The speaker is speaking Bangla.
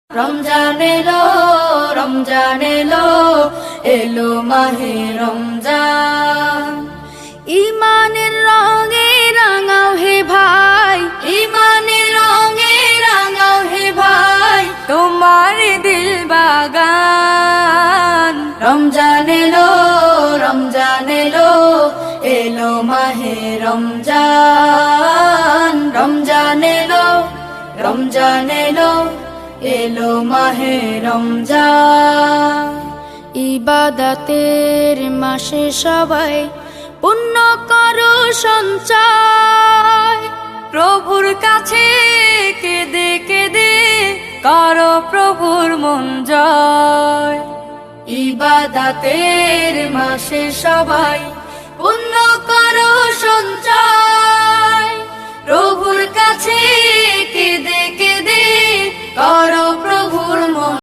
রমজান এলো, রমজান এলো, এলো মাহে রমজান। ইমানের রঙে রাঙাও হে ভাই, ইমানের রঙে রাঙাও হে ভাই, তোমার দিল বাগান। রমজান এলো, রমজান এলো, এলো মাহে রমজান। রমজান এলো, রমজান এলো, এলো মাহে রমজান। ইবাদতের মাসে সবাই পুণ্য করো সঞ্চয়, প্রভুর কাছে কেঁদে কেঁদে করো প্রভুর মন জয়। ইবাদতের মাসে সবাই পুণ্য করো সঞ্চয়, প্রভুর কাছে কেঁদে কেঁদে করো